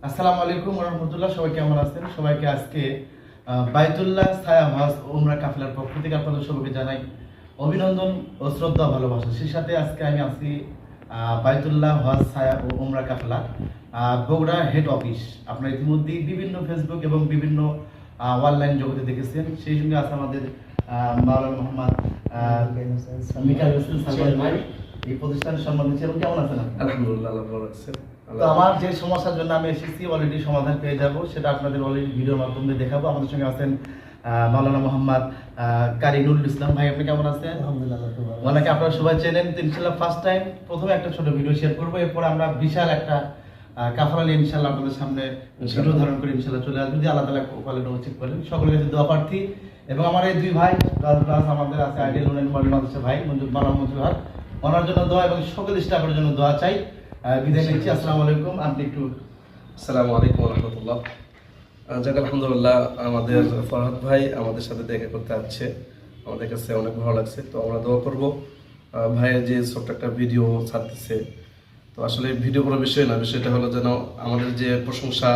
আসসালামু আলাইকুম ওয়া রাহমাতুল্লাহ। সবাই কেমন আছেন? সবাইকে আজকে বাইতুল্লাহ ছায়া হজ উমরা কাফেলার পক্ষ থেকে আপনাদের সবাইকে জানাই অভিনন্দন ও শ্রদ্ধা ভালোবাসা। সেই সাথে আজকে আমি আছি বাইতুল্লাহ হজ ছায়া ও উমরা কাফেলা বগুড়া হেড অফিস। আপনারা ইতিমধ্যেই বিভিন্ন ফেসবুক এবং বিভিন্ন অনলাইন জগতে দেখেছেন। সেই সঙ্গে আছে আমাদের মাওলানা মোহাম্মদ মিকাইল হোসেন সালমান ভাই। এই প্রতিষ্ঠানের সম্বন্ধে কেমন আছেন? আলহামদুলিল্লাহ, আল্লাহ ভালো রাখছেন। তো আমার যে সমস্যার জন্য আমি এসেছি অলরেডি সমাধান পেয়ে যাব, সেটা আপনাদের অলরেডি ভিডিওর মাধ্যমে দেখাবো। আমাদের সঙ্গে আছেন মাওলানা মোহাম্মদ কারিনুল ইসলাম ভাই। আপনি কেমন আছেন? আলহামদুলিল্লাহ। ওনাকে আপনারা সবাই চেনেন। তো ইনশাল্লাহ ফার্স্ট টাইম প্রথমে একটা ছোট ভিডিও শেয়ার করবো, এরপর আমরা বিশাল একটা কাফালা নিয়ে ইনশাল্লাহ আপনাদের সামনে ভিডিও ধারণ করে ইনশাল্লাহ চলে আসবে, যদি আল্লাহ তাআলা কপালে নসিব করেন। সকলের কাছে দোয়া প্রার্থী এবং আমার এই দুই ভাই প্লাস আমাদের আছে আইডিয়াল উন্নয়ন মাদ্রাসা ভাই মাওলানা মঞ্জুর হক, ওনার জন্য দোয়া এবং সকল স্টাফের জন্য দোয়া চাই। বিদায় নিচ্ছি। আসসালামু আলাইকুম। আপনি একটু। আসসালামু আলাইকুম ওয়া রাহমাতুল্লাহ। যাক আলহামদুলিল্লাহ, আমাদের ফরহাদ ভাই আমাদের সাথে দেখা করতে আসছে, আমাদের কাছে অনেক ভালো লাগছে। তো আমরা দোয়া করব ভাইয়ের যে ছোট্ট একটা ভিডিও ছাড়তেছে। তো আসলে ভিডিও কোনো বিষয় না, বিষয়টা হলো যেন আমাদের যে প্রশংসা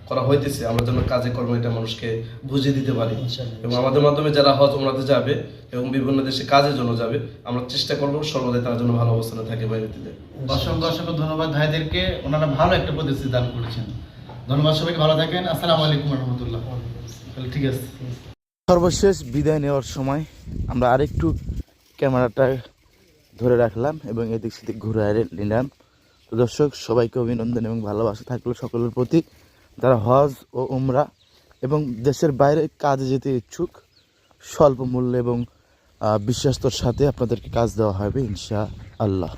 করা হইতেছে আমরা যেন কাজে কর্মে এটা মানুষকে বুঝিয়ে দিতে পারি, এবং আমাদের মাধ্যমে যারা হজ উমরাতে যাবে এবং বিভিন্ন দেশে কাজের জন্য যাবে, আমরা চেষ্টা করবো সর্বদাই তার জন্য ভালো অবস্থানে থাকে বাইরেতে। অসংখ্য অসংখ্য ধন্যবাদ ভাইদেরকে, ওনারা ভালো একটা প্রতিশ্রুতি দান করেছেন। ধন্যবাদ, সবাইকে ভালো থাকেন। আসসালামু আলাইকুম রহমতুল্লাহ। ঠিক আছে। সর্বশেষ বিদায় নেওয়ার সময় আমরা আরেকটু ক্যামেরাটা ধরে রাখলাম এবং এদিক সেদিক ঘুরে নিলাম। তো দর্শক, সবাইকে অভিনন্দন এবং ভালোবাসা থাকলো সকলের প্রতি, যারা হজ ও উমরা এবং দেশের বাইরে কাজে যেতে ইচ্ছুক। স্বল্প মূল্যে এবং বিশ্বাস্তর সাথে আপনাদেরকে কাজ দেওয়া হবে ইনশাআল্লাহ।